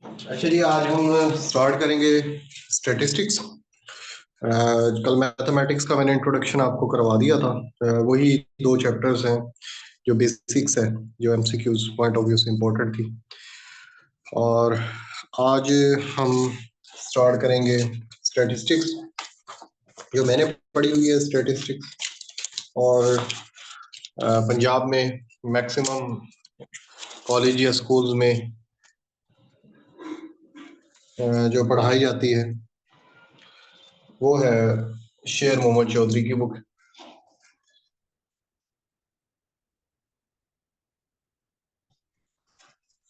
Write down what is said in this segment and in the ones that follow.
अच्छा जी, आज हम स्टार्ट करेंगे स्टैटिस्टिक्स। कल मैथमेटिक्स का मैंने इंट्रोडक्शन आपको करवा दिया था। वही दो चैप्टर्स हैं जो बेसिक्स है, जो एमसीक्यूज पॉइंट ऑफ व्यू से इम्पोर्टेंट थी। और आज हम स्टार्ट करेंगे स्टैटिस्टिक्स, जो मैंने पढ़ी हुई है स्टैटिस्टिक्स। और पंजाब में मैक्सिमम कॉलेज या स्कूल्स में जो पढ़ाई जाती है वो है शेर मोहम्मद चौधरी की बुक।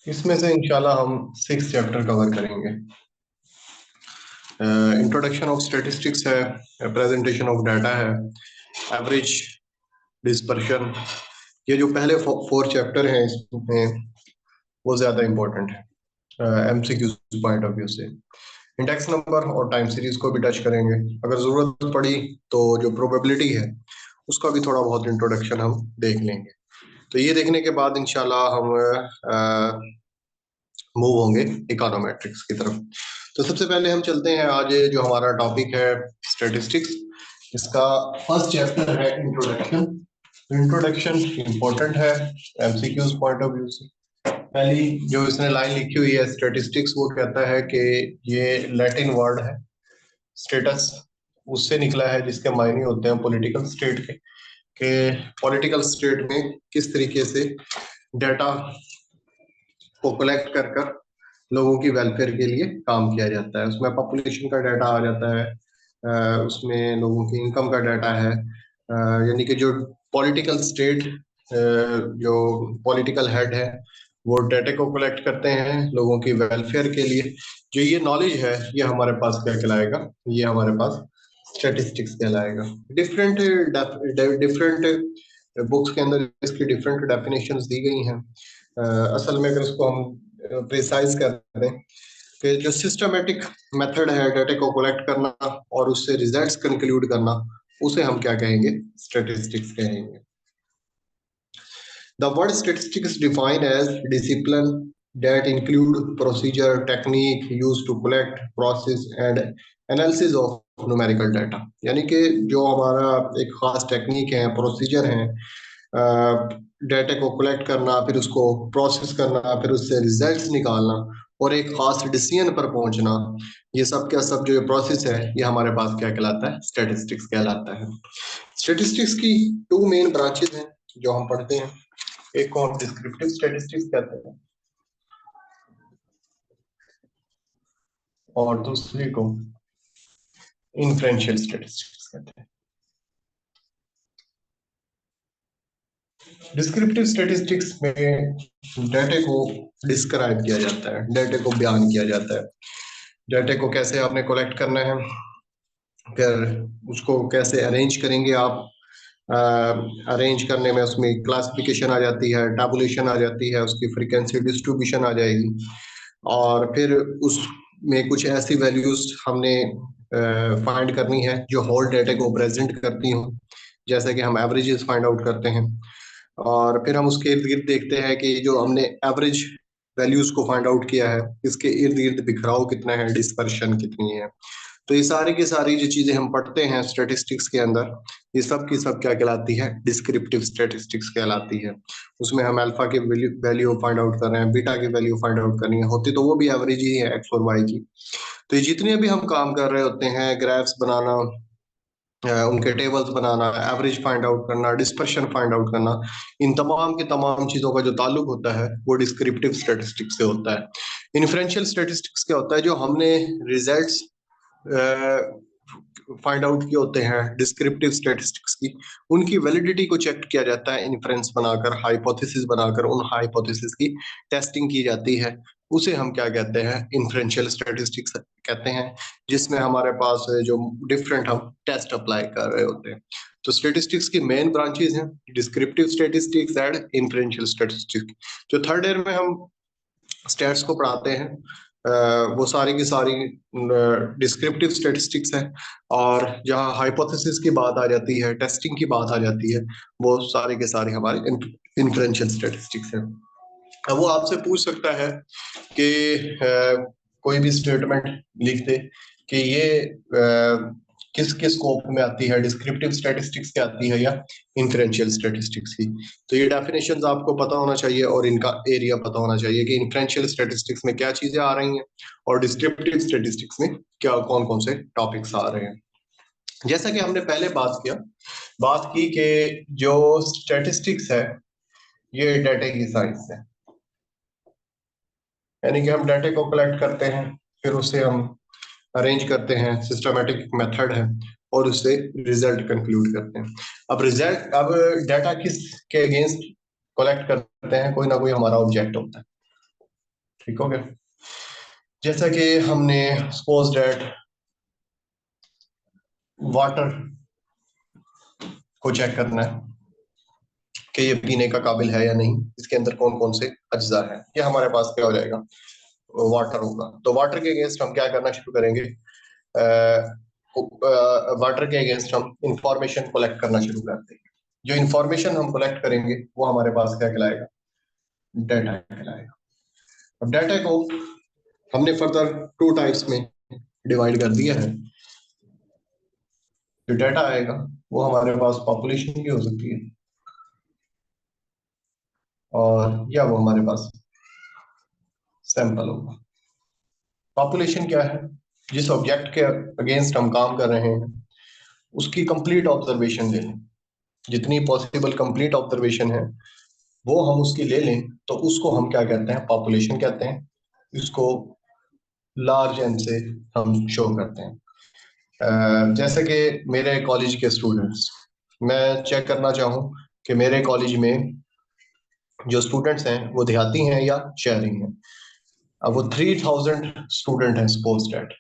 इसमें से इंशाल्लाह हम 6 चैप्टर कवर करेंगे। इंट्रोडक्शन ऑफ स्टैटिस्टिक्स है, प्रेजेंटेशन ऑफ डाटा है, एवरेज, डिस्पर्शन। ये जो पहले 4 चैप्टर हैं इसमें वो ज्यादा इंपॉर्टेंट है एमसीक्यू पॉइंट ऑफ व्यू से। इंडेक्स नंबर और टाइम सीरीज को भी टच करेंगे। अगर जरूरत पड़ी तो जो प्रोबेबिलिटी है उसका भी थोड़ा बहुत इंट्रोडक्शन हम देख लेंगे। तो ये देखने के बाद इंशाल्लाह हम मूव होंगे इकोनोमेट्रिक्स की तरफ। तो सबसे पहले हम चलते हैं, आज जो हमारा टॉपिक है स्टैटिस्टिक्स, इसका फर्स्ट चैप्टर है इंट्रोडक्शन। इंट्रोडक्शन इंपॉर्टेंट है एमसीक्यूज पॉइंट ऑफ व्यू से। पहली जो इसने लाइन लिखी हुई है स्टैटिस्टिक्स, वो कहता है कि ये लैटिन वर्ड है स्टेटस, उससे निकला है, जिसके मायने होते हैं पॉलिटिकल स्टेट के पॉलिटिकल स्टेट में किस तरीके से डाटा को कलेक्ट कर कर लोगों की वेलफेयर के लिए काम किया जाता है। उसमें पॉपुलेशन का डाटा आ जाता है, उसमें लोगों की इनकम का डाटा है। यानी कि जो पॉलिटिकल स्टेट, जो पॉलिटिकल हेड है, वो डाटा को कलेक्ट करते हैं लोगों की वेलफेयर के लिए। जो ये नॉलेज है ये हमारे पास क्या कहलाएगा, ये हमारे पास स्टैटिस्टिक्स कहलाएगा। डिफरेंट डिफरेंट बुक्स के अंदर इसकी डिफरेंट डेफिनेशंस दी गई हैं। असल में अगर इसको हम प्रिसाइज कर दें कि जो सिस्टमेटिक मेथड है डाटा को कलेक्ट करना और उससे रिजल्ट्स कंक्लूड करना, उसे हम क्या कहेंगे, स्टैटिस्टिक्स कहेंगे। The word statistics is defined as discipline that include procedure, technique used to collect, process and analysis of numerical data। यानी कि जो हमारा एक खास टेक्निक है, प्रोसीजर है, डाटा को कलेक्ट करना, फिर उसको प्रोसेस करना, फिर उससे रिजल्ट्स निकालना और एक खास डिसीजन पर पहुंचना, ये सब क्या सब जो प्रोसेस है ये हमारे पास क्या कहलाता है, स्टैटिस्टिक्स कहलाता है। स्टैटिस्टिक्स की 2 मेन ब्रांचेस हैं जो हम पढ़ते हैं। एक को हम डिस्क्रिप्टिव स्टैटिस्टिक्स कहते हैं और दूसरी को इन्फ्रेंशियल स्टैटिस्टिक्स कहते हैं। डिस्क्रिप्टिव स्टैटिस्टिक्स में डाटा को डिस्क्राइब किया जाता है, डाटा को बयान किया जाता है, डाटा को कैसे आपने कलेक्ट करना है, फिर उसको कैसे अरेंज करेंगे आप। अरेंज करने में उसमें क्लासिफिकेशन आ जाती है, टैबुलेशन आ जाती है, उसकी फ्रीक्वेंसी डिस्ट्रीब्यूशन आ जाएगी, और फिर उसमें कुछ ऐसी वैल्यूज हमने फाइंड करनी है जो होल डाटा को प्रेजेंट करती हो, जैसे कि हम एवरेजेस फाइंड आउट करते हैं। और फिर हम उसके इर्द गिर्द देखते हैं कि जो हमने एवरेज वैल्यूज को फाइंड आउट किया है, इसके इर्द गिर्द बिखराव कितना है, डिस्पर्शन कितनी है। तो ये सारी की सारी जो चीजें हम पढ़ते हैं स्टैटिस्टिक्स के अंदर, ये सब की सब क्या कहलाती है, डिस्क्रिप्टिव स्टैटिस्टिक्स कहलाती है। उसमें हम अल्फा की वैल्यू फाइंड आउट कर रहे हैं, बीटा की वैल्यू फाइंड आउट करनी है, होती तो वो भी एवरेज ही है, एक्स और वाई की। तो ये जितने भी हम काम कर रहे होते हैं, ग्राफ्स बनाना, उनके टेबल्स बनाना, एवरेज फाइंड आउट करना, डिस्पर्शन फाइंड आउट करना, इन तमाम की तमाम चीजों का जो ताल्लुक होता है वो डिस्क्रिप्टिव स्टैटिस्टिक्स से होता है। इन्फ्रेंशियल स्टैटिस्टिक्स क्या होता है, जो हमने रिजल्ट्स फाइंड आउट किए होते हैं डिस्क्रिप्टिव स्टैटिस्टिक्स की, उनकी वैलिडिटी को चेक किया जाता है, इन्फ्रेंस बनाकर, हाइपोथेसिस बनाकर उन हाइपोथेसिस की टेस्टिंग की जाती है। उसे हम क्या कहते हैं, इन्फ्रेंशियल स्टैटिस्टिक्स कहते हैं, जिसमें हमारे पास जो डिफरेंट हम टेस्ट अप्लाई कर रहे होते हैं। तो स्टैटिस्टिक्स की मेन ब्रांचेस हैं descriptive statistics and inferential statistics. जो थर्ड ईयर में हम स्टैट्स को पढ़ाते हैं, वो सारी की सारी डिस्क्रिप्टिव स्टैटिस्टिक्स है। और जहाँ हाइपोथेसिस की बात आ जाती है, टेस्टिंग की बात आ जाती है, वो सारे के सारे हमारे इन्फ्रेंशियल स्टैटिस्टिक्स है। अब वो आपसे पूछ सकता है कि कोई भी स्टेटमेंट लिख दे कि ये किस किस स्कोप में आती है, डिस्क्रिप्टिव स्टैटिस्टिक्स की आती है या इन्फ्रेंशियल स्टैटिस्टिक्स की। तो ये डेफिनेशंस आपको पता होना चाहिए और इनका एरिया पता होना चाहिए कि इन्फ्रेंशियल स्टैटिस्टिक्स में क्या चीजें आ रही हैं और डिस्क्रिप्टिव स्टैटिस्टिक्स में क्या कौन कौन से टॉपिक्स आ रहे हैं। जैसा कि हमने पहले बात की कि जो स्टैटिस्टिक्स है ये डाटा की साइंस है, यानी कि हम डाटा को कलेक्ट करते हैं, फिर उसे हम अरेंज करते हैं, सिस्टमेटिक मेथड है, और उससे रिजल्ट कंक्लूड करते हैं। अब डाटा किस के अगेंस्ट कलेक्ट करते हैं, कोई ना कोई हमारा ऑब्जेक्ट होता है। ठीक हो गया। जैसा कि हमने सपोज दैट वाटर को चेक करना है कि ये पीने का काबिल है या नहीं, इसके अंदर कौन कौन से अज्जा है, ये हमारे पास क्या हो जाएगा, वाटर होगा। तो वाटर के अगेंस्ट हम क्या करना शुरू करेंगे, वाटर के अगेंस्ट हम इंफॉर्मेशन कलेक्ट करना शुरू करते हैं। जो इंफॉर्मेशन हम कलेक्ट करेंगे वो हमारे पास क्या कहलाएगा, डाटा कहलाएगा। अब डाटा को हमने फर्दर टू टाइप्स में डिवाइड कर दिया है। जो डाटा आएगा वो हमारे पास पॉपुलेशन की हो सकती है, और या वो हमारे पास सैंपल होगा। पॉपुलेशन क्या है, जिस ऑब्जेक्ट के अगेंस्ट हम काम कर रहे हैं उसकी कंप्लीट ऑब्जर्वेशन ले लें, जितनी पॉसिबल कंप्लीट ऑब्जर्वेशन है वो हम उसकी ले लें, तो उसको हम क्या कहते हैं, पॉपुलेशन कहते हैं। इसको लार्ज एन से हम शो करते हैं। जैसे कि मेरे कॉलेज के स्टूडेंट्स, मैं चेक करना चाहूँ कि मेरे कॉलेज में जो स्टूडेंट्स हैं वो देहाती हैं या शहरी हैं। अब वो 3000 स्टूडेंट हैं सपोज दैट,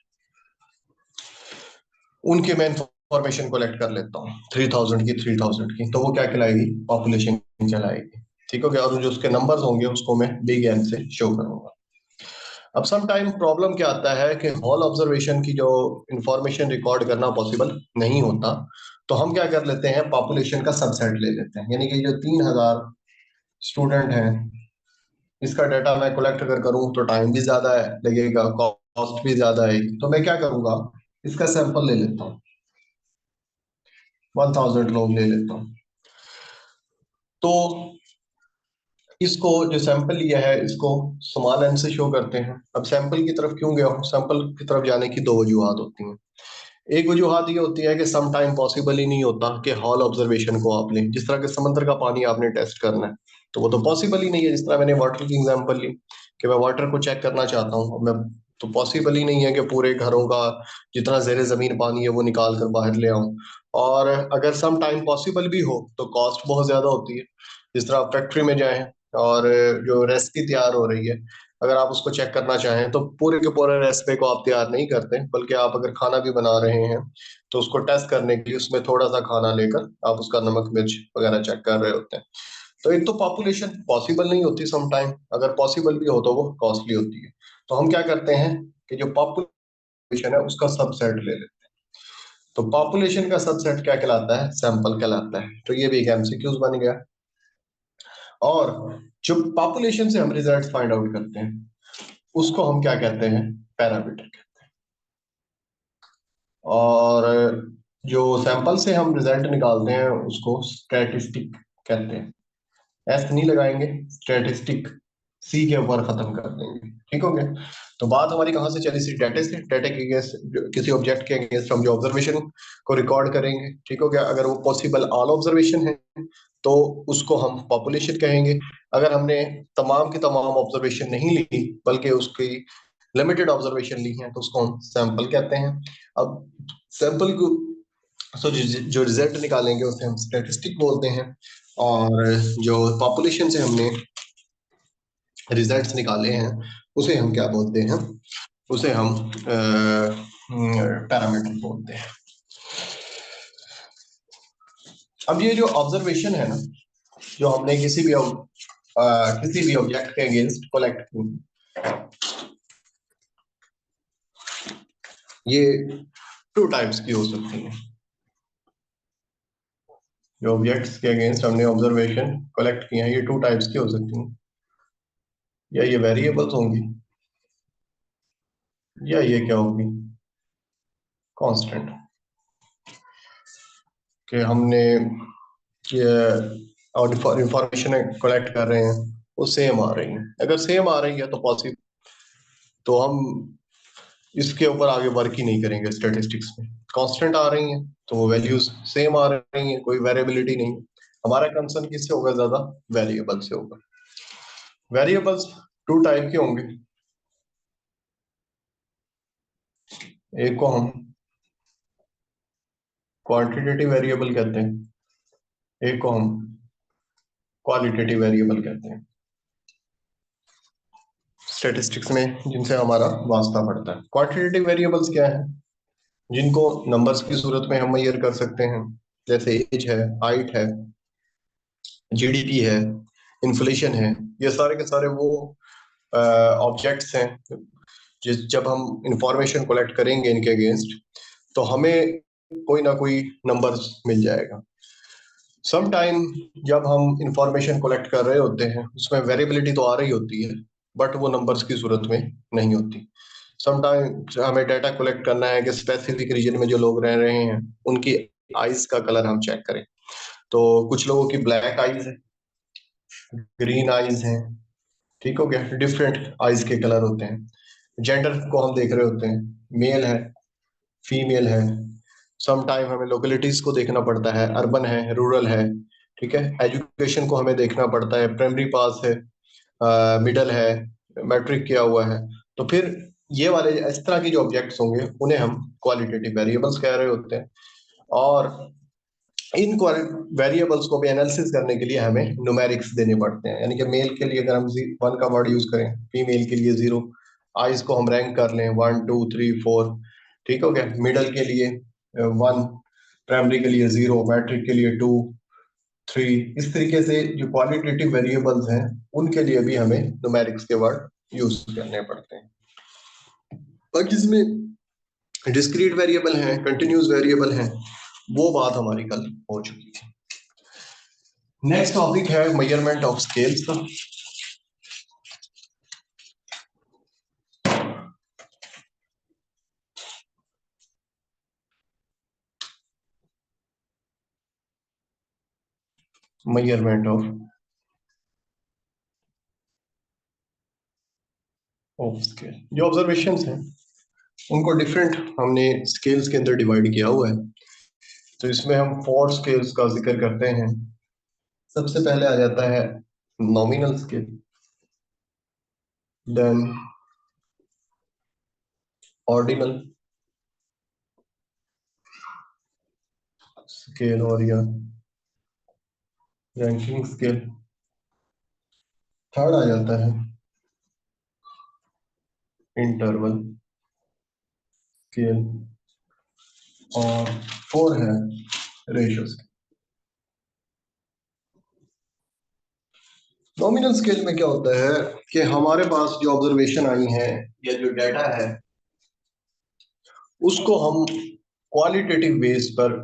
उनके मैं इंफॉर्मेशन कलेक्ट कर लेता हूँ 3000 की, तो वो क्या कहलाएगी, पॉपुलेशन कहलाएगी। ठीक हो गया। और जो उसके नंबर्स होंगे उसको मैं बिग एन से शो करूंगा। अब सम टाइम प्रॉब्लम क्या आता है कि हॉल ऑब्जर्वेशन की जो इंफॉर्मेशन रिकॉर्ड करना पॉसिबल नहीं होता, तो हम क्या कर लेते हैं, पॉपुलेशन का सबसेट ले लेते हैं। यानी कि जो 3000 स्टूडेंट हैं इसका डाटा मैं कलेक्ट अगर करूं तो टाइम भी ज्यादा है लगेगा, कॉस्ट भी ज्यादा आएगी। तो मैं क्या करूंगा, इसका सैंपल ले लेता हूँ, 1000 लोग ले लेता हूँ। तो इसको जो सैंपल लिया है इसको स्मॉल एन से शो करते हैं। अब सैंपल की तरफ क्यों गया हूँ, सैंपल की तरफ जाने की दो वजूहत होती हैं। एक वजूहत ये होती है कि सम टाइम पॉसिबल ही नहीं होता कि हॉल ऑब्जर्वेशन को आप लें। जिस तरह के समंदर का पानी आपने टेस्ट करना है तो वो तो पॉसिबल ही नहीं है। जिस तरह मैंने वाटर की एग्जांपल ली कि मैं वाटर को चेक करना चाहता हूँ, मैं तो पॉसिबल ही नहीं है कि पूरे घरों का जितना जेर जमीन पानी है वो निकाल कर बाहर ले आऊं। और अगर सम टाइम पॉसिबल भी हो तो कॉस्ट बहुत ज्यादा होती है। जिस तरह आप फैक्ट्री में जाएं और जो रेसिपी तैयार हो रही है अगर आप उसको चेक करना चाहें तो पूरे के पूरे रेसिपी को आप तैयार नहीं करते, बल्कि आप अगर खाना भी बना रहे हैं तो उसको टेस्ट करने के लिए उसमें थोड़ा सा खाना लेकर आप उसका नमक मिर्च वगैरह चेक कर रहे होते हैं। तो एक तो पॉपुलेशन पॉसिबल नहीं होती सम टाइम, अगर पॉसिबल भी हो तो वो कॉस्टली होती है। तो हम क्या करते हैं कि जो पॉपुलेशन है उसका सबसेट ले लेते हैं। तो पॉपुलेशन का सबसेट क्या कहलाता है, सैंपल कहलाता है। तो ये भी एक एमसीक्यूज बन गया। और जो पॉपुलेशन से हम रिजल्ट फाइंड आउट करते हैं उसको हम क्या कहते हैं, पैरामीटर। और जो सैंपल से हम रिजल्ट निकालते हैं उसको स्टैटिस्टिक कहते हैं। एस नहीं लगाएंगे, स्टैटिस्टिक सी के ऊपर खत्म कर देंगे। ठीक हो गया। तो बात हमारी कहाँ से चली, सी डाटा से, डाटा के अगेंस्ट किसी ऑब्जेक्ट के अगेंस्ट हम जो ऑब्जर्वेशन को रिकॉर्ड करेंगे। ठीक हो गया। अगर वो पॉसिबल ऑल ऑब्जर्वेशन है तो उसको हम पॉपुलेशन कहेंगे। अगर हमने तमाम की तमाम ऑब्जर्वेशन नहीं ली बल्कि उसकी लिमिटेड ऑब्जर्वेशन ली है तो उसको हम सैंपल कहते हैं। अब सैंपल को जो रिजल्ट निकालेंगे उसे हम स्टैटिस्टिक बोलते हैं। और जो पॉपुलेशन से हमने रिजल्ट्स निकाले हैं उसे हम क्या बोलते हैं, उसे हम पैरामीटर बोलते हैं। अब ये जो ऑब्जर्वेशन है ना, जो हमने किसी भी ऑब्जेक्ट के अगेंस्ट कलेक्ट की, ये टू टाइप्स की हो सकती है। जो ऑब्जेक्ट्स के अगेंस्ट हमने ऑब्जर्वेशन कलेक्ट किए हैं ये टू टाइप्स की हो सकती हैं। या ये वेरिएबल्स होंगी, या ये क्या होगी, कांस्टेंट, कि हमने ये और इंफॉर्मेशन कलेक्ट कर रहे हैं वो सेम आ रही है। अगर सेम आ रही है तो पॉसिबल, तो हम इसके ऊपर आगे वर्क ही नहीं करेंगे स्टैटिस्टिक्स में। कांस्टेंट आ रही हैं तो वो वैल्यूज सेम आ रही हैं, कोई वेरिएबिलिटी नहीं। हमारा कंसर्न किससे होगा, ज्यादा वेरिएबल से होगा। वेरिएबल्स टू टाइप के होंगे, एक को हम क्वांटिटेटिव वेरिएबल कहते हैं, एक को हम क्वालिटेटिव वेरिएबल कहते हैं स्टैटिस्टिक्स में, जिनसे हमारा वास्ता पड़ता है। क्वांटिटेटिव वेरिएबल्स क्या है, जिनको नंबर्स की सूरत में हम मेजर कर सकते हैं, जैसे एज है, हाइट है, जीडीपी है, इन्फ्लेशन है। ये सारे के सारे वो ऑब्जेक्ट्स हैं जिस जब हम इंफॉर्मेशन कलेक्ट करेंगे इनके अगेंस्ट, तो हमें कोई ना कोई नंबर्स मिल जाएगा। सम टाइम जब हम इंफॉर्मेशन कलेक्ट कर रहे होते हैं उसमें वेरिएबिलिटी तो आ रही होती है, बट वो नंबर्स की सूरत में नहीं होती। सम टाइम हमें डाटा कलेक्ट करना है कि स्पेसिफिक रीजन में जो लोग रह रहे हैं उनकी आईज का कलर हम चेक करें। तो कुछ लोगों की ब्लैक आईज है, ग्रीन आईज है, ठीक हो गया, डिफरेंट आईज के कलर होते हैं। जेंडर को हम देख रहे होते हैं, मेल है, फीमेल है। सम टाइम हमें लोकेलिटीज को देखना पड़ता है, अर्बन है, रूरल है, ठीक है। एजुकेशन को हमें देखना पड़ता है, प्राइमरी पास है, मिडल है, मैट्रिक किया हुआ है। तो फिर ये वाले इस तरह के जो ऑब्जेक्ट्स होंगे उन्हें हम क्वालिटेटिव वेरिएबल्स कह रहे होते हैं। और इन वेरिएबल्स को भी एनालिसिस करने के लिए हमें न्यूमेरिक्स देने पड़ते हैं, यानी कि मेल के लिए अगर हम 1 का वर्ड यूज करें, फीमेल के लिए 0, आइज को हम रैंक कर लें 1 2 3 4, ठीक हो गया। मिडल के लिए 1, प्राइमरी के लिए 0, मैट्रिक के लिए 2 3। इस तरीके से जो क्वालिटेटिव वेरिएबल्स हैं उनके लिए भी हमें न्यूमेरिक्स के वर्ड यूज करने पड़ते हैं। बाकी इसमें डिस्क्रीट वेरिएबल हैं, कंटिन्यूस वेरिएबल हैं, वो बात हमारी कल हो चुकी है। नेक्स्ट टॉपिक है मेजरमेंट ऑफ स्केल्स का। मेजरमेंट ऑफ स्केल, जो ऑब्जर्वेशंस हैं उनको डिफरेंट हमने स्केल्स के अंदर डिवाइड किया हुआ है। तो इसमें हम 4 स्केल्स का जिक्र करते हैं। सबसे पहले आ जाता है nominal scale, then ordinal scale और या रैंकिंग स्केल। थर्ड आ जाता है इंटरवल स्केल, और 4 है रेशियो स्केल। नॉमिनल स्केल में क्या होता है कि हमारे पास जो ऑब्जर्वेशन आई है या जो डाटा है उसको हम क्वालिटेटिव बेस पर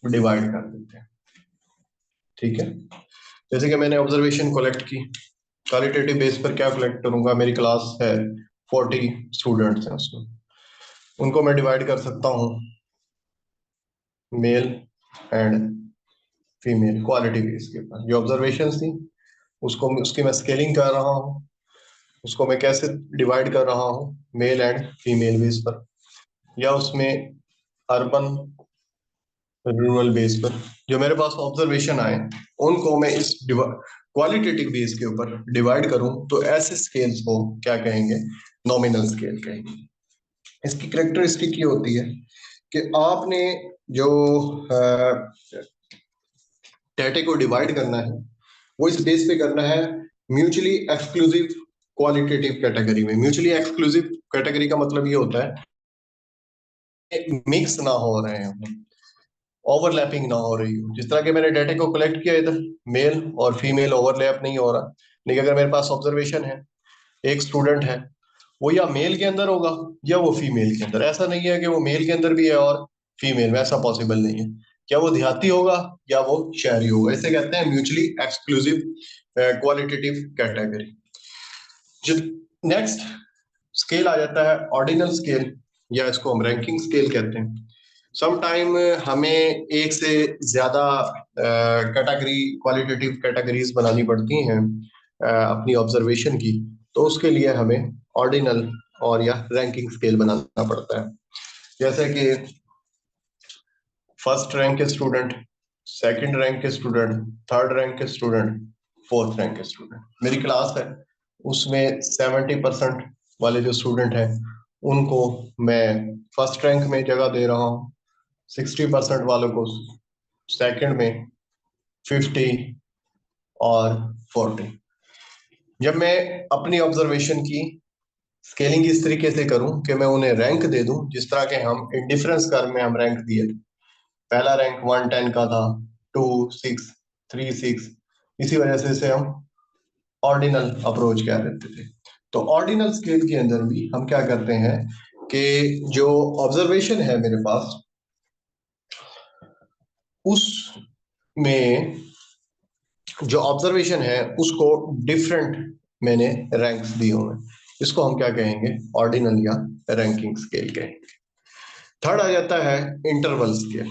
डिवाइड कर देते हैं, ठीक है। जैसे कि मैंने ऑब्जर्वेशन कलेक्ट की, क्वालिटेटिव बेस पर क्या कलेक्ट करूंगा, मेरी क्लास है 40 स्टूडेंट्स हैं, उसमें उनको मैं डिवाइड कर सकता हूँ male and female quality base के ऊपर। जो ऑब्जर्वेशन थी उसको उसकी मैं स्केलिंग कर रहा हूँ, उसको मैं कैसे डिवाइड कर रहा हूँ, मेल एंड फीमेल बेस पर, या उसमें अर्बन रूरल बेस पर। जो मेरे पास ऑब्जर्वेशन आए उनको मैं इस क्वालिटेटिव बेस के ऊपर डिवाइड करूं तो ऐसे स्केल्स को क्या कहेंगे, नॉमिनल स्केल कहेंगे। इसकी करेक्टरिस्टिक ये होती है कि आपने जो डेटा को डिवाइड करना है वो इस बेस पे करना है म्यूचुअली एक्सक्लूसिव क्वालिटेटिव कैटेगरी में। म्यूचुअली एक्सक्लूसिव कैटेगरी का मतलब ये होता है मिक्स ना हो रहे हैं, ओवरलैपिंग ना हो रही हो। जिस तरह के मैंने डाटा को कलेक्ट किया, इधर मेल और फीमेल ओवरलैप नहीं हो रहा, लेकिन अगर मेरे पास ऑब्जर्वेशन है, एक स्टूडेंट है, वो या मेल के अंदर होगा या वो फीमेल के अंदर। ऐसा नहीं है कि वो मेल के अंदर भी है और फीमेल में, ऐसा पॉसिबल नहीं है। क्या वो देहाती होगा या वो शहरी होगा, इसे कहते हैं म्यूचुअली एक्सक्लूसिव क्वालिटेटिव कैटेगरी। जो नेक्स्ट स्केल आ जाता है ऑर्डिनल स्केल, या इसको हम रैंकिंग स्केल कहते हैं। सम टाइम हमें एक से ज्यादा कैटेगरी, क्वालिटेटिव कैटेगरीज बनानी पड़ती हैं अपनी ऑब्जर्वेशन की, तो उसके लिए हमें ऑर्डिनल और या रैंकिंग स्केल बनाना पड़ता है। जैसे कि फर्स्ट रैंक के स्टूडेंट, सेकंड रैंक के स्टूडेंट, थर्ड रैंक के स्टूडेंट, फोर्थ रैंक के स्टूडेंट। मेरी क्लास है, उसमें 70% वाले जो स्टूडेंट हैं उनको मैं फर्स्ट रैंक में जगह दे रहा हूँ, 60% वालों को सेकंड में, 50 और 40। जब मैं अपनी ऑब्जर्वेशन की स्केलिंग इस तरीके से करूं कि मैं उन्हें रैंक दे दूं, जिस तरह के हम इंडिफरेंस कर्व में हम रैंक दिए थे, पहला रैंक 110 का था, 2 6 3 6, इसी वजह से इसे हम ऑर्डिनल अप्रोच कह देते थे। तो ऑर्डिनल स्केल के अंदर भी हम क्या करते हैं कि जो ऑब्जर्वेशन है मेरे पास, उसमें जो ऑब्जर्वेशन है उसको डिफरेंट मैंने रैंक्स दिए हुए हैं, इसको हम क्या कहेंगे, ऑर्डिनल या रैंकिंग स्केल कहेंगे। थर्ड आ जाता है इंटरवल स्केल।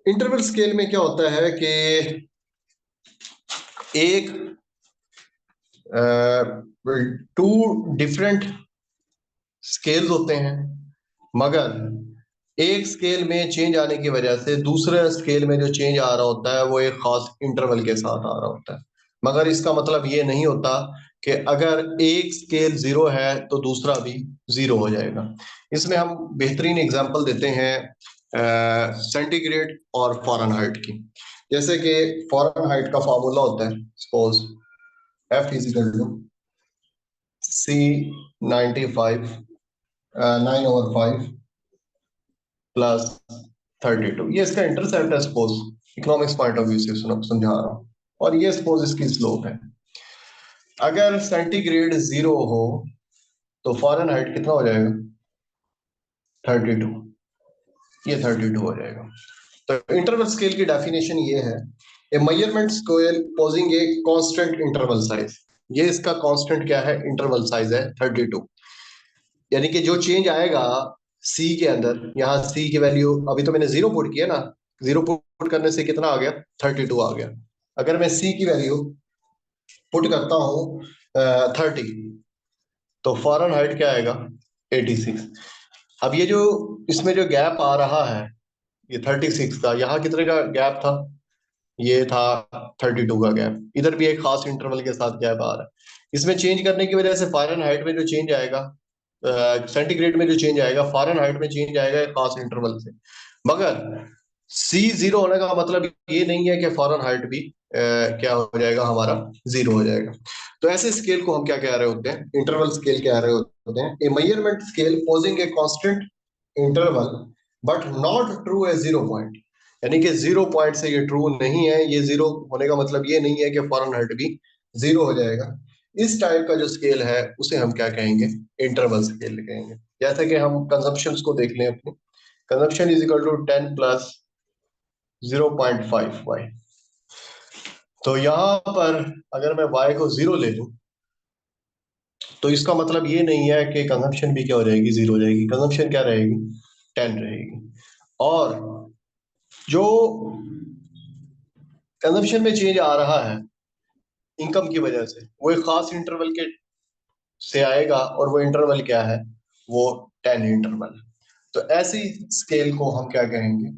इंटरवल स्केल में क्या होता है कि एक टू डिफरेंट स्केल्स होते हैं, मगर एक स्केल में चेंज आने की वजह से दूसरे स्केल में जो चेंज आ रहा होता है वो एक खास इंटरवल के साथ आ रहा होता है। मगर इसका मतलब ये नहीं होता कि अगर एक स्केल 0 है तो दूसरा भी 0 हो जाएगा। इसमें हम बेहतरीन एग्जांपल देते हैं सेंटीग्रेड और फ़ारेनहाइट की। जैसे कि फ़ारेनहाइट का फार्मूला होता है, suppose F is equal to C95 9/5 plus 32। ये इसका इंटरसेप्ट है, suppose economics point of view से समझा रहा हूँ, और ये सपोज इसकी स्लोप है। अगर सेंटीग्रेड 0 हो तो फ़ारेनहाइट कितना हो जाएगा, 32। ये 32 हो जाएगा। तो इंटरवल स्केल की डेफिनेशन ये है, a measurement scale posing a constant interval size. ये इसका कांस्टेंट क्या है, इंटरवल साइज है 32। यानी कि जो चेंज आएगा सी के अंदर, यहाँ सी की वैल्यू अभी तो मैंने 0 पुट किया ना, 0 पुट करने से कितना आ गया, 32 आ गया। अगर मैं सी की वैल्यू पुट करता हूँ 30, तो फ़ारेनहाइट क्या आएगा, 86। अब ये जो इसमें जो गैप आ रहा है, ये 36 का, यहाँ कितने का गैप था, ये था 32 का गैप। इधर भी एक खास इंटरवल के साथ गैप आ रहा है। इसमें चेंज करने की वजह से फ़ारेनहाइट में जो चेंज आएगा, सेंटीग्रेड में जो चेंज आएगा, फ़ारेनहाइट में चेंज आएगा एक खास इंटरवल से। मगर सी 0 होने का मतलब ये नहीं है कि फ़ारेनहाइट भी क्या हो जाएगा, हमारा 0 हो जाएगा। तो ऐसे स्केल को हम क्या कह रहे होते हैं, इंटरवल स्केल कह रहे होते हैं। A measurement scale posing a constant interval but not true a 0 point. यानी कि 0 पॉइंट से ये ट्रू नहीं है, ये 0 होने का मतलब ये नहीं है कि फ़ारेनहाइट भी 0 हो जाएगा। इस टाइप का जो स्केल है उसे हम क्या कहेंगे, इंटरवल स्केल कहेंगे। जैसे कि हम कंजप्शन को देख लें अपनी, consumption is equal to 10 plus 0.5 y। तो यहाँ पर अगर मैं y को 0 ले लूं, तो इसका मतलब ये नहीं है कि कंजप्शन भी क्या हो जाएगी, 0 हो जाएगी। कंजप्शन क्या रहेगी, 10 रहेगी। और जो कंजप्शन में चेंज आ रहा है इनकम की वजह से, वो एक खास इंटरवल के से आएगा, और वो इंटरवल क्या है, वो 10 इंटरवल। तो ऐसी स्केल को हम क्या कहेंगे,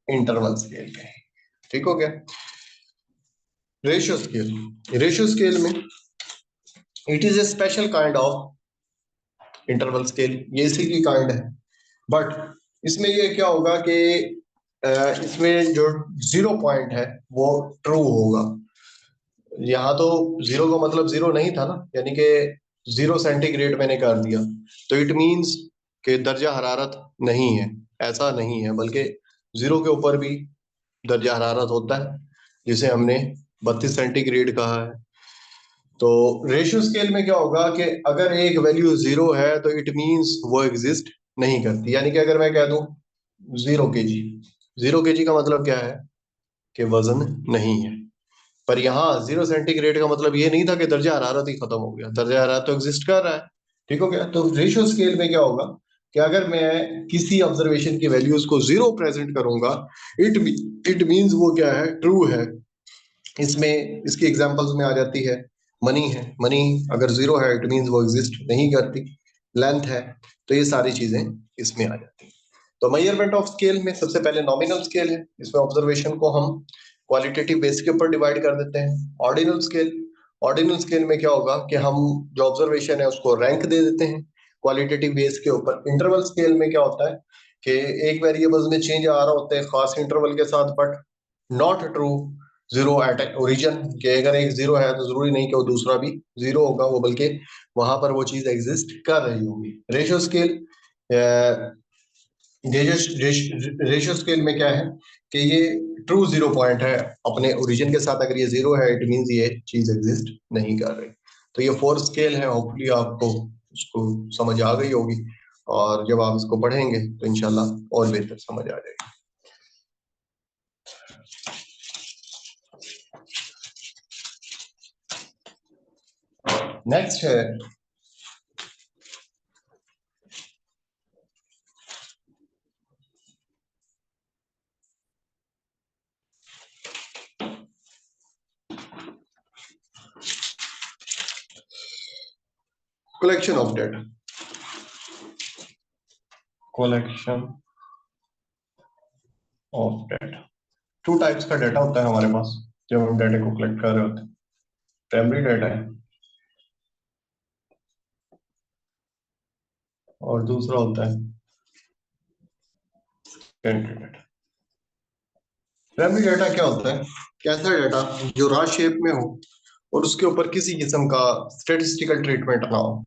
इंटरवल स्केल कहेंगे। ठीक हो गया। रेशियो स्केल, रेशियो स्केल में it is a special kind of interval scale, ये इसी की काइंड है। बट इसमें ये क्या होगा कि इसमें जो 0 पॉइंट है वो ट्रू होगा। यहाँ तो 0 का मतलब 0 नहीं था ना, यानी कि 0 सेंटीग्रेड मैंने कर दिया, तो इट मींस कि दर्जा हरारत नहीं है, ऐसा नहीं है, बल्कि 0 के ऊपर भी दर्जा हरारत होता है, जिसे हमने 32 सेंटीग्रेड कहा है। तो रेशियो स्केल में क्या होगा कि अगर एक वैल्यू 0 है तो इट मींस वो एग्जिस्ट नहीं करती। यानी कि अगर मैं कह दूं 0 kg, 0 kg का मतलब क्या है कि वजन नहीं है। पर यहाँ 0 सेंटीग्रेड का मतलब ये नहीं था कि दर्जा हरारत ही खत्म हो गया, दर्जा हरारत तो एग्जिस्ट कर रहा है। ठीक हो गया। तो रेशियो स्केल में क्या होगा कि अगर मैं किसी ऑब्जर्वेशन की वैल्यूज को 0 प्रेजेंट करूंगा, इट इट मींस वो क्या है, ट्रू है। इसमें इसकी एग्जांपल्स में आ जाती है मनी है, मनी अगर 0 है इट मींस वो एग्जिस्ट नहीं करती। लेंथ है, तो ये सारी चीजें इसमें आ जाती हैं। तो मेजरमेंट ऑफ स्केल में सबसे पहले नॉमिनल स्केल है, इसमें ऑब्जर्वेशन को हम क्वालिटेटिव बेस के ऊपर डिवाइड कर देते हैं। ऑर्डिनल स्केल, ऑर्डिनल स्केल में क्या होगा कि हम जो ऑब्जर्वेशन है उसको रैंक दे देते हैं क्वालिटेटिव बेस के ऊपर। इंटरवल स्केल में क्या होता है कि एक वेरिएबल्स में चेंज आ रहा होता है खास इंटरवल के साथ, but not true zero at origin, कि अगर एक जीरो है तो जरूरी नहीं कि वो दूसरा भी जीरो होगा, वो बल्कि वहां पर वो चीज एग्जिस्ट कर रही होगी। रेशियो स्केल, रेशियो स्केल में क्या है कि ये ट्रू 0 पॉइंट है अपने ओरिजिन के साथ, अगर ये 0 है इट मींस ये चीज एग्जिस्ट नहीं कर रही। तो ये 4 स्केल है, होपफुली आपको उसको समझ आ गई होगी, और जब आप इसको पढ़ेंगे तो इंशाल्लाह और बेहतर समझ आ जाएगी। नेक्स्ट है collection of data. Collection of data, two types का डेटा होता है हमारे पास जब हम डेटा को कलेक्ट कर रहे होते हैं। प्राइमरी डेटा है और दूसरा होता है सेकेंडरी डेटा। प्राइमरी डेटा क्या होता है, कैसा डेटा जो रॉ शेप में हो और उसके ऊपर किसी किस्म का स्टेटिस्टिकल ट्रीटमेंट ना हो।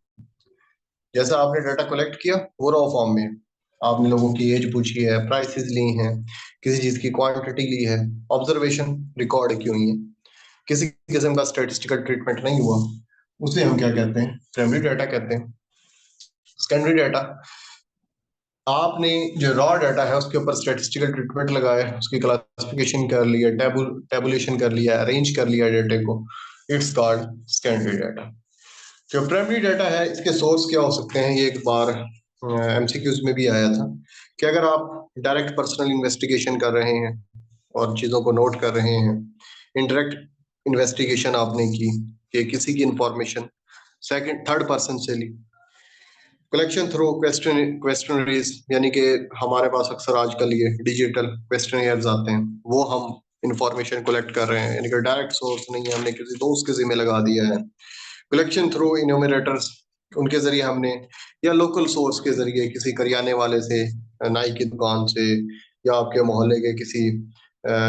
जैसा आपने डाटा कलेक्ट किया वो रॉ फॉर्म में, आपने लोगों की एज पूछी है, प्राइसेस ली हैं, किसी चीज की क्वांटिटी ली है, ऑब्जर्वेशन रिकॉर्ड की हुई है, किसी किस्म का स्टेटिस्टिकल ट्रीटमेंट नहीं हुआ, उसे हम क्या कहते हैं, प्राइमरी डाटा कहते हैं। सेकेंडरी डाटा, आपने जो रॉ डाटा है उसके ऊपर स्टैटिस्टिकल ट्रीटमेंट लगाया है, उसकी क्लासिफिकेशन कर लिया, टेबुलेशन कर लिया, अरेंज कर लिया डाटा को, इट्स कॉल्ड सेकेंडरी डाटा। जो प्राइमरी डाटा है इसके सोर्स क्या हो सकते हैं, ये एक बार एमसीक्यूज में भी आया था कि अगर आप डायरेक्ट पर्सनल इन्वेस्टिगेशन कर रहे हैं और चीज़ों को नोट कर रहे हैं, इनडायरेक्ट इन्वेस्टिगेशन आपने की कि किसी की इंफॉर्मेशन सेकंड थर्ड पर्सन से ली, कलेक्शन थ्रू क्वेश्चनरीज, यानी कि हमारे पास अक्सर आजकल ये डिजिटल क्वेश्चनर्स आते हैं, वो हम इंफॉर्मेशन कलेक्ट कर रहे हैं, यानी कि डायरेक्ट सोर्स नहीं है, हमने किसी दोस्त के जिम्मे लगा दिया है। कलेक्शन थ्रू इन्यूमरेटर्स, उनके जरिए हमने, या लोकल सोर्स के जरिए किसी करियाने वाले से, नाई की दुकान से, या आपके मोहल्ले के किसी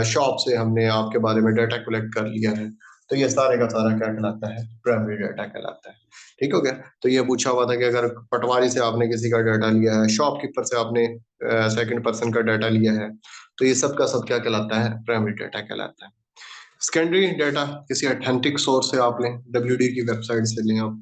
शॉप से हमने आपके बारे में डाटा कलेक्ट कर लिया है, तो ये सारे का सारा क्या कहलाता है, प्राइमरी डाटा कहलाता है। ठीक हो गया। तो ये पूछा हुआ था कि अगर पटवारी से आपने किसी का डाटा लिया है, शॉपकीपर से आपने सेकंड पर्सन का डाटा लिया है, तो ये सब का सब क्या कहलाता है, प्राइमरी डाटा कहलाता है। सेकेंडरी डाटा किसी अथेंटिक सोर्स से आप लें, डब्ल्यूडी की वेबसाइट से लें आप,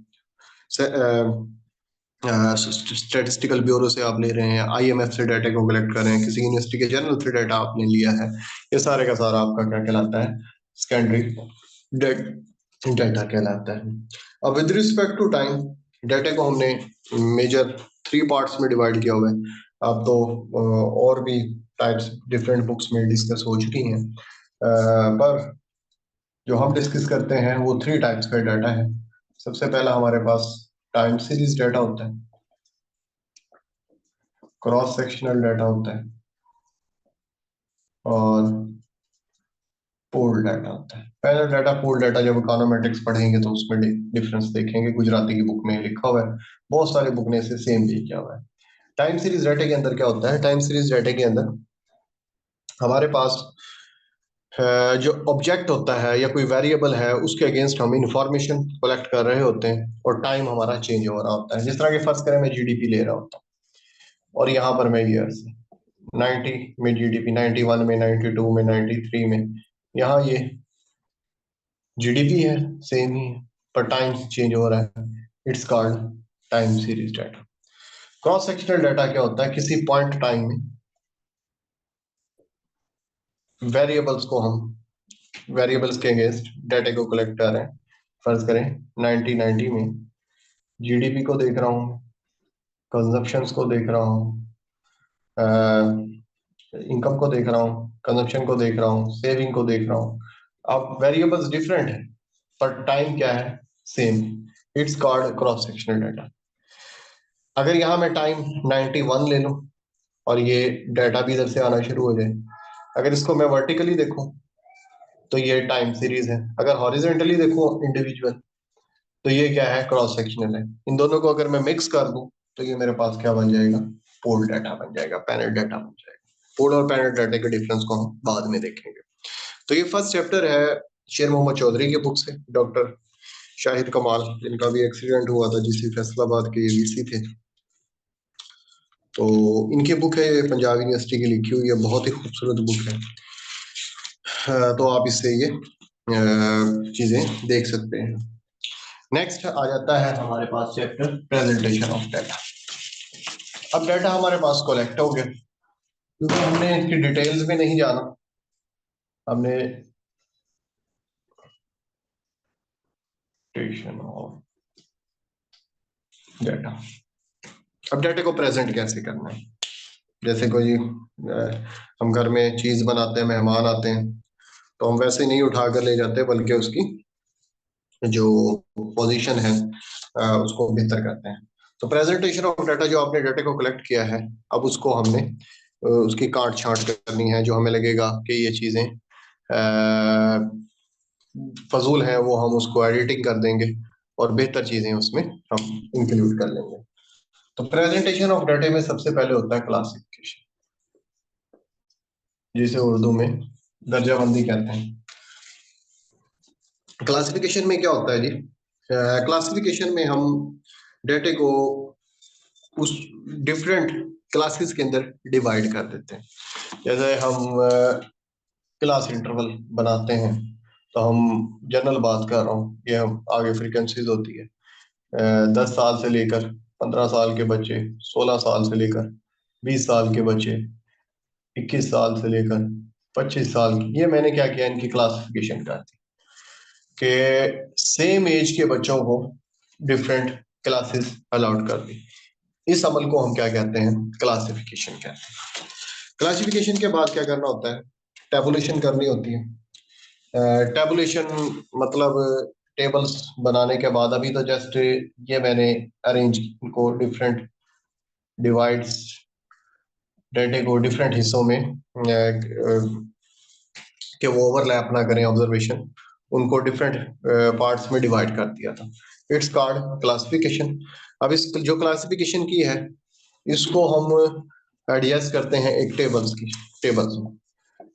स्टैटिस्टिकल ब्यूरो से आप ले रहे हैं, आईएमएफ से डाटा को कलेक्ट कर रहे हैं, किसी यूनिवर्सिटी के जर्नल से डाटा आपने लिया है, ये सारे का सारा आपका क्या कहलाता है, सेकेंडरी डाटा कहलाता है। अब with respect to time, data को हमने मेजर 3 पार्ट्स में डिवाइड किया हुआ है। अब तो और भी टाइप्स डिफरेंट बुक्स में डिस्कस हो चुकी हैं, पर जो हम डिस्कस करते हैं वो 3 टाइप्स का डाटा है। सबसे पहला हमारे पास टाइम सीरीज डाटा होता है, क्रॉस सेक्शनल डाटा होता है, और पूल डाटा होता है। पहला डाटा पूल डाटा, जब इकोनॉमेटिक्स पढ़ेंगे तो उसमें डिफरेंस देखेंगे, गुजराती की बुक में लिखा हुआ है, बहुत सारे बुक ने इसे सेम भी किया हुआ है। टाइम सीरीज डाटा के अंदर क्या होता है, टाइम सीरीज डाटा के अंदर हमारे पास जो ऑब्जेक्ट होता है या कोई वेरिएबल है उसके अगेंस्ट हम इंफॉर्मेशन कलेक्ट कर रहे होते हैं, और टाइम हमारा चेंज हो रहा होता है। जिस तरह के फर्ज करें मैं जीडीपी ले रहा होता हूँ, और यहाँ पर मैं ईयर्स 90 में जीडीपी, 91 में, 92 में, 93 में, यहाँ ये जीडीपी है, सेम ही है, पर टाइम चेंज हो रहा है, it's called time series data. Cross sectional data क्या होता है, किसी पॉइंट टाइम में वेरिएबल्स को हम वेरिएबल्स के अगेंस्ट डाटा को कलेक्ट कर रहे हैं। फर्ज करें 1990 में जीडीपी को देख रहा हूँ, कंजप्शंस को देख रहा हूँ, इनकम को देख रहा हूँ, कंजप्शन को देख रहा हूँ, सेविंग को देख रहा हूँ। अब वेरिएबल्स डिफरेंट है पर टाइम क्या है, same. It's called cross sectional data. अगर यहाँ मैं टाइम 91 ले लूं और ये डाटा भी इधर से आना शुरू हो जाए, अगर इसको मैं वर्टिकली देखूं तो ये टाइम सीरीज है, अगर हॉरिजॉन्टली देखूं इंडिविजुअल तो ये क्या है, क्रॉस सेक्शनल है। इन दोनों को अगर मैं मिक्स कर दूं तो ये मेरे पास क्या बन जाएगा, पूल डाटा बन जाएगा, पैनल डाटा बन जाएगा। पूल और पैनल डाटा के डिफरेंस को हम बाद में देखेंगे। तो ये फर्स्ट चैप्टर है शेर मोहम्मद चौधरी के बुक से, डॉक्टर शाहिद कमाल, जिनका भी एक्सीडेंट हुआ था, जिस फैसलाबाद के वीसी थे। तो इनकी बुक है, पंजाब यूनिवर्सिटी की लिखी हुई है, बहुत ही खूबसूरत बुक है। तो आप इससे ये चीजें देख सकते हैं। नेक्स्ट आ जाता है हमारे पास चैप्टर प्रेजेंटेशन ऑफ डाटा। अब डाटा हमारे पास कलेक्ट हो गया, क्योंकि हमने इसकी डिटेल्स में नहीं जाना, हमने ऑफ डाटा। अब डाटा को प्रेजेंट कैसे करना है, जैसे कोई हम घर में चीज बनाते हैं, मेहमान आते हैं, तो हम वैसे नहीं उठा कर ले जाते, बल्कि उसकी जो पोजीशन है उसको बेहतर करते हैं। तो प्रेजेंटेशन ऑफ डाटा, जो आपने डाटा को कलेक्ट किया है, अब उसको हमने उसकी काट छांट करनी है। जो हमें लगेगा कि ये चीजें फजूल है, वो हम उसको एडिटिंग कर देंगे और बेहतर चीजें उसमें हम इंक्लूड कर लेंगे। तो प्रेजेंटेशन ऑफ डाटा में सबसे पहले होता है क्लासिफिकेशन, जिसे उर्दू में दर्जाबंदी कहते हैं। क्लासिफिकेशन में क्या होता है जी, क्लासिफिकेशन में हम डाटा को उस डिफरेंट क्लासेस के अंदर डिवाइड कर देते हैं। जैसे हम क्लास इंटरवल बनाते हैं, तो हम जनरल बात कर रहा हूँ, ये हम आगे फ्रीक्वेंसीज होती है 10 साल से लेकर 15 साल के बच्चे, 16 साल से लेकर 20 साल के बच्चे, 21 साल से लेकर 25 साल की। ये मैंने क्या किया, इनकी क्लासिफिकेशन कर दी कि सेम एज के बच्चों को डिफरेंट क्लासेस अलाउड कर दी। इस अमल को हम क्या कहते हैं, क्लासिफिकेशन कहते हैं। क्लासिफिकेशन के बाद क्या करना होता है, टेबुलेशन करनी होती है। टेबुलेशन मतलब टेबल्स बनाने के बाद, अभी तो जस्ट ये मैंने अरेंज को डिफरेंट डिवाइड्स, डाटे को डिफरेंट हिस्सों में कि वो ओवरलैप ना करें ऑब्जर्वेशन, उनको डिफरेंट पार्ट्स में डिवाइड कर दिया था। It's called classification. अब इस जो क्लासिफिकेशन की है, इसको हम एडजस्ट करते हैं एक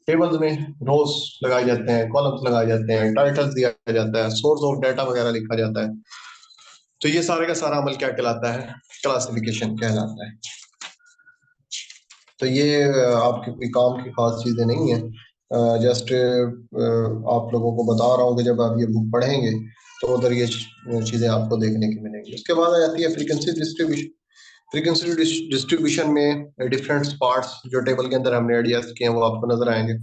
टेबल्स में रोज लगाए जाते हैं, कॉलम्स लगाए जाते हैं, टाइटल्स दिया जाता है, सोर्स ऑफ डाटा वगैरह लिखा जाता है। तो ये सारे का सारा अमल क्या कहलाता है, क्लासिफिकेशन कहलाता है। तो ये आपके कोई काम की खास चीजें नहीं है, जस्ट आप लोगों को बता रहा हूँ कि जब आप ये बुक पढ़ेंगे तो उधर ये चीजें आपको देखने की मिलेंगी। उसके बाद आ जाती है फ्रीक्वेंसी डिस्ट्रीब्यूशन। फ्रीक्वेंसी डिस्ट्रीब्यूशन में डिफरेंट पार्ट्स जो टेबल के अंदर हमने एडजस्ट किए हैं वो आपको नजर आएंगे।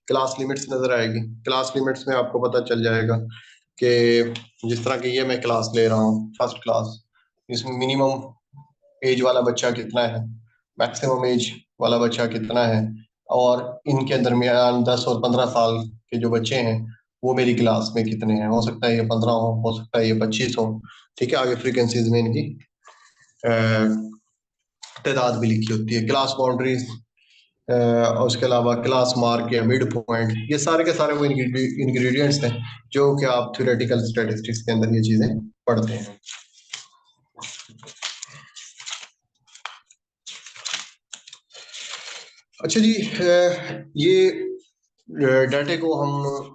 क्लास लिमिट्स नजर आएगी। क्लास लिमिट्स में आपको पता चल जाएगा कि जिस तरह की ये मैं क्लास ले रहा हूँ, फर्स्ट क्लास, इसमें मिनिमम एज वाला बच्चा कितना है, मैक्सिमम एज वाला बच्चा कितना है, और इनके दरमियान 10 और 15 साल के जो बच्चे हैं वो मेरी क्लास में कितने हैं। हो सकता है ये 15 हो सकता है ये 25 हो। ठीक है, आगे फ्रीक्वेंसीज में इनकी तादाद भी लिखी होती है। क्लास बाउंड्रीज, और उसके अलावा क्लास मार्क या मिड पॉइंट, ये सारे के सारे वो इंग्रेडिएंट्स हैं जो कि आप थ्योरेटिकल स्टैटिस्टिक्स के अंदर ये चीजें पढ़ते हैं। अच्छा जी, ये डाटे को हम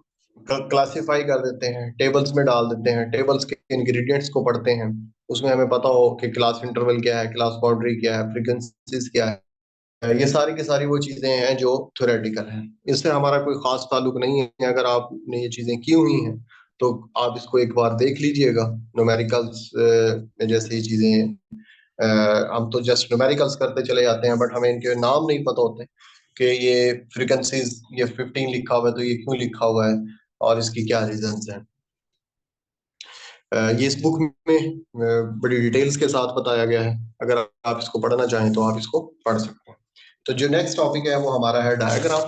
क्लासिफाई कर देते हैं, टेबल्स में डाल देते हैं, टेबल्स के इंग्रेडिएंट्स को पढ़ते हैं, उसमें हमें पता हो कि क्लास इंटरवल क्या है, क्लास बाउंड्री क्या है, फ्रीक्वेंसीज क्या है। ये सारी की सारी वो चीजें हैं जो थ्योरेटिकल हैं, इससे हमारा कोई खास ताल्लुक नहीं है। अगर आपने ये चीजें की हुई हैं तो आप इसको एक बार देख लीजिएगा। न्यूमेरिकल्स में जैसे ये चीजें हम तो जस्ट न्यूमेरिकल्स करते चले जाते हैं, बट हमें इनके नाम नहीं पता होते कि ये फ्रीक्वेंसीज, ये 15 लिखा हुआ है तो ये क्यों लिखा हुआ है, और इसकी क्या रीजंस हैं। ये इस बुक में बड़ी डिटेल्स के साथ बताया गया है। अगर आप इसको पढ़ना चाहें तो आप इसको पढ़ सकते हैं। तो जो नेक्स्ट टॉपिक है वो हमारा है डायग्राम।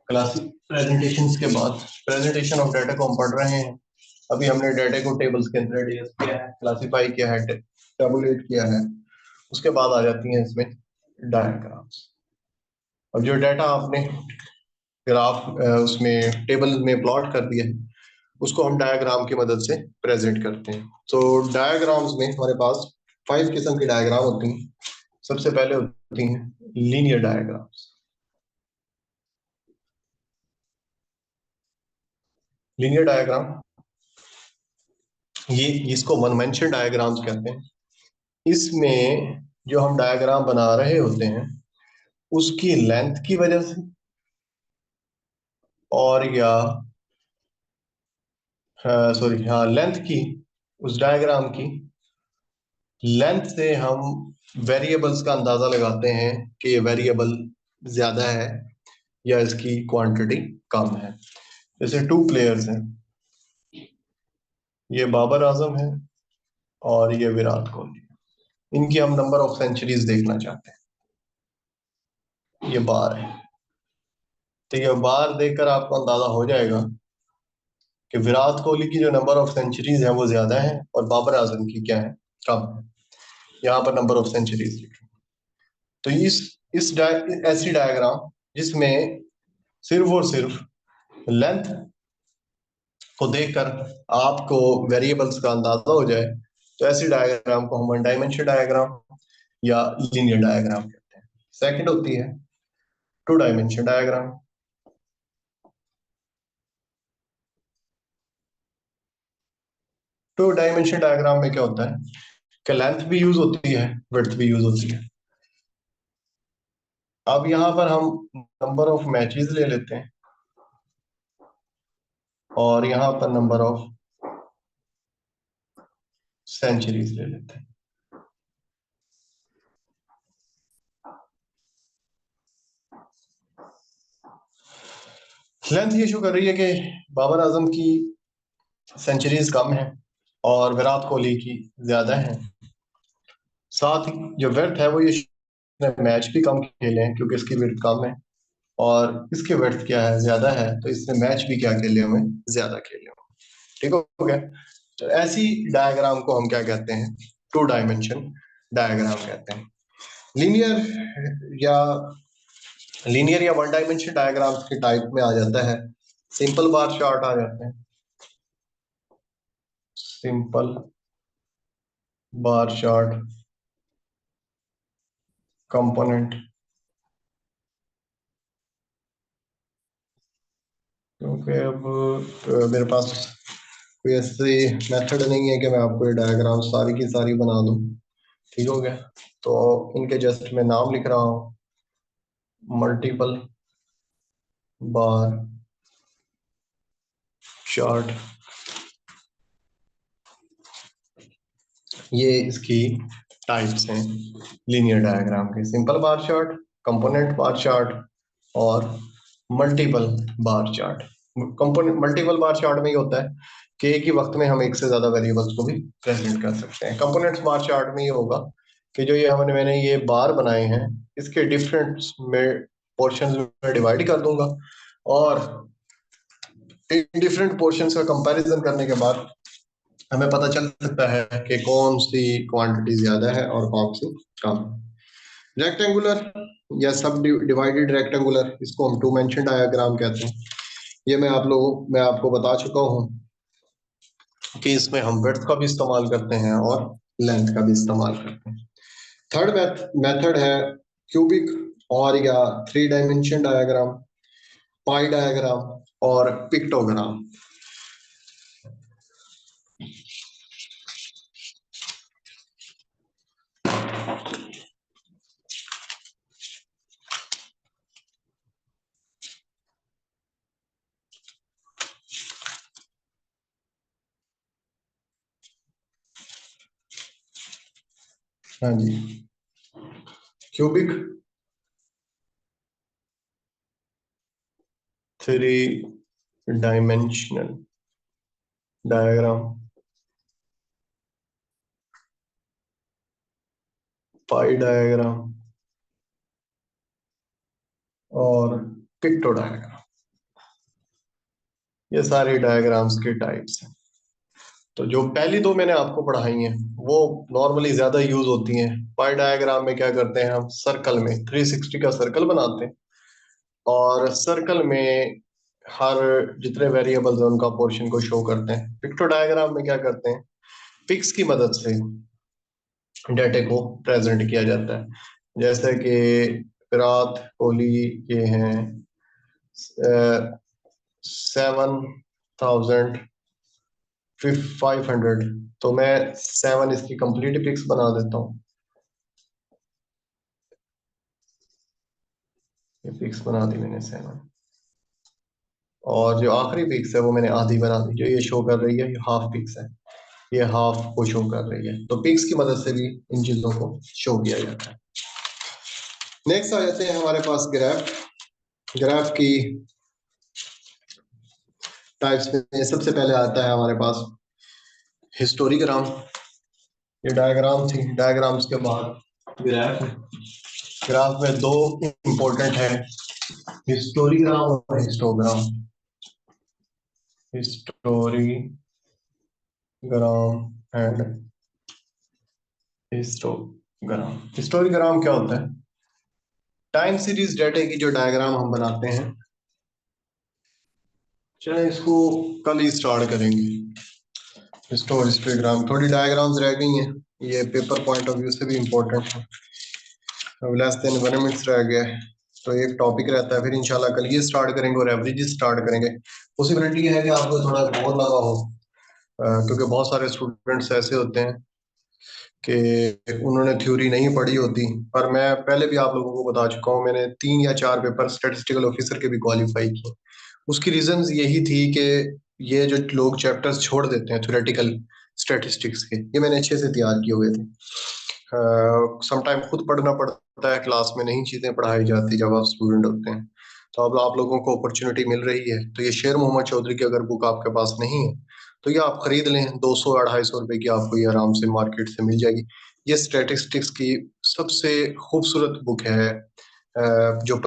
क्लासिक प्रेजेंटेशंस के बाद प्रेजेंटेशन ऑफ डाटा को हम पढ़ रहे हैं। अभी हमने डाटा को टेबल्स के अंदर डिस्कस किया है, क्लासिफाई किया है, टेबुलेट किया है। उसके बाद आ जाती हैं इसमें डायग्राम्स। अब जो डाटा आपने ग्राफ उसमें टेबल में प्लॉट कर दिया है उसको हम डायग्राम की मदद से प्रेजेंट करते हैं। तो डायग्राम्स में हमारे पास 5 किस्म की डायग्राम होती हैं। सबसे पहले होती हैं लीनियर डायग्राम्स। लीनियर डायग्राम ये इसको वन मेंशन डायग्राम्स कहते हैं। इसमें जो हम डायग्राम बना रहे होते हैं उसकी लेंथ की वजह से और या सॉरी हाँ लेंथ की, उस डायग्राम की लेंथ से हम वेरिएबल्स का अंदाजा लगाते हैं कि ये वेरिएबल ज्यादा है या इसकी क्वांटिटी कम है। जैसे 2 प्लेयर्स हैं, ये बाबर आजम है और ये विराट कोहली। इनकी हम नंबर ऑफ सेंचुरीज देखना चाहते हैं। ये बार है, तो ये बार देखकर आपको अंदाजा हो जाएगा कि विराट कोहली की जो नंबर ऑफ सेंचुरीज है वो ज्यादा है और बाबर आजम की क्या है, कम है। यहाँ पर नंबर ऑफ सेंचुरीज लिखे। तो ऐसी डायग्राम जिसमें सिर्फ और सिर्फ लेंथ को देखकर आपको वेरिएबल्स का अंदाजा हो जाए, तो ऐसी डायग्राम को हम वन डायमेंशन डायग्राम या लीनियर डायग्राम कहते हैं। सेकंड होती है 2 डायमेंशन डायग्राम। 2 डायमेंशन डायग्राम में क्या होता है कि लेंथ भी यूज होती है, विड्थ भी यूज होती है। अब यहाँ पर हम नंबर ऑफ मैचेस ले लेते हैं और यहाँ पर नंबर ऑफ सेंचुरीज ले लेते हैं। लेंथ ये शो कर रही है कि बाबर आजम की सेंचुरीज कम है और विराट कोहली की ज्यादा है। साथ ही जो वर्थ है वो ये मैच भी कम खेले हैं क्योंकि इसकी वर्थ कम है और इसकी वर्थ क्या है, ज्यादा है, तो इसने मैच भी क्या खेले हुए, ज्यादा खेले हुए। ठीक हो गया। तो ऐसी डायग्राम को हम क्या कहते हैं, 2 डायमेंशन डायग्राम कहते हैं। लीनियर या लीनियर या वन डायमेंशन डायग्राम्स के टाइप में आ जाता है सिंपल बार चार्ट आ जाते हैं। Simple bar chart, component. क्योंकि अब मेरे पास कोई ऐसे मेथड नहीं है कि मैं आपको ये डायग्राम सारी की सारी बना दूं। ठीक हो गया। तो इनके जस्ट मैं नाम लिख रहा हूँ, मल्टीपल बार चार्ट। ये इसकी टाइप्स हैं लीनियर डायग्राम के, simple bar chart, component bar chart और multiple bar chart. Component multiple bar chart में ये होता है कि एक ही वक्त में हम एक से ज्यादा वेरिएबल्स को भी प्रेजेंट कर सकते हैं। कंपोनेंट्स बार चार्ट में ये होगा कि जो ये मैंने ये बार बनाए हैं इसके डिफरेंट में पोर्शन में डिवाइड कर दूंगा और इन डिफरेंट पोर्शंस का कंपैरिजन करने के बाद हमें पता चल सकता है कि कौन सी क्वांटिटी ज्यादा है और कौन सी कम। रेक्टेंगुलर या सब डिवाइडेड रेक्टेंगुलर, इसको हम 2 मेंशन डायग्राम कहते हैं। ये मैं आपको बता चुका हूँ कि इसमें हम ब्रेड्थ का भी इस्तेमाल करते हैं और लेंथ का भी इस्तेमाल करते हैं। थर्ड मेथड है क्यूबिक और या 3 डायमेंशन डायग्राम, पाई डायग्राम और पिक्टोग्राम। हाँ जी, cubic 3 dimensional diagram, pie diagram और पिक्टोडायग्राम, ये सारे डायग्राम्स के टाइप्स हैं। तो जो पहली दो मैंने आपको पढ़ाई हैं वो नॉर्मली ज्यादा यूज होती हैं। पाई डायग्राम में क्या करते हैं, हम सर्कल में 360 का सर्कल बनाते हैं और सर्कल में हर जितने वेरिएबल्स हैं उनका पोर्शन को शो करते हैं। पिक्टो डायग्राम में क्या करते हैं, पिक्स की मदद से डाटे को प्रेजेंट किया जाता है। जैसे कि विराट कोहली ये हैं 7,500, तो मैं 7 इसकी कंप्लीट पिक्स बना देता हूँ। ये पिक्स बना दी मैंने 7, और जो आखिरी पिक्स है वो मैंने आधी बना दी। जो ये शो कर रही है ये हाफ पिक्स है, ये हाफ को शो कर रही है। तो पिक्स की मदद से भी इन चीजों को शो किया जाता है। नेक्स्ट आ जाते हैं हमारे पास ग्राफ। ग्राफ की टाइप्स में सबसे पहले आता है हमारे पास हिस्टोग्राम। ये डायग्राम थी, डायग्राम्स के बाद ग्राफ है। ग्राफ में दो इंपॉर्टेंट है, हिस्टोग्राम और histogram. Histogram and histogram. Histogram क्या होता है, टाइम सीरीज डाटा की जो डायग्राम हम बनाते हैं। चलिए इसको कल ही स्टार्ट करेंगे। हिस्टोग्राम थोड़ी डायग्राम्स रह गई हैं, ये पेपर पॉइंट ऑफ व्यू से भी इम्पोर्टेंट है। अब लेस देन 1 मिनट्स रह गया है, तो एक टॉपिक रहता है, फिर इंशाल्लाह कल ये स्टार्ट करेंगे और एवरेज स्टार्ट करेंगे। पॉसिबिलिटी है कि आपको थोड़ा बोर लगा हो, क्योंकि बहुत सारे स्टूडेंट्स ऐसे होते हैं कि उन्होंने थ्योरी नहीं पढ़ी होती। पर मैं पहले भी आप लोगों को बता चुका हूँ, मैंने 3 या 4 पेपर स्टैटिस्टिकल ऑफिसर के भी क्वालिफाई किए। उसकी रीजंस यही थी कि ये जो लोग चैप्टर्स छोड़ देते हैं थ्योरेटिकल स्टैटिस्टिक्स के, ये मैंने अच्छे से तैयार किए हुए थे। समटाइम खुद पढ़ना पड़ता है, क्लास में नहीं चीजें पढ़ाई जाती जब आप स्टूडेंट होते हैं। तो अब आप लोगों को अपॉर्चुनिटी मिल रही है, तो ये शेर मोहम्मद चौधरी की अगर बुक आपके पास नहीं है तो ये आप खरीद लें, 200-250 रुपए की आपको ये आराम से मार्केट से मिल जाएगी। ये स्टैटिस्टिक्स की सबसे खूबसूरत बुक है, जो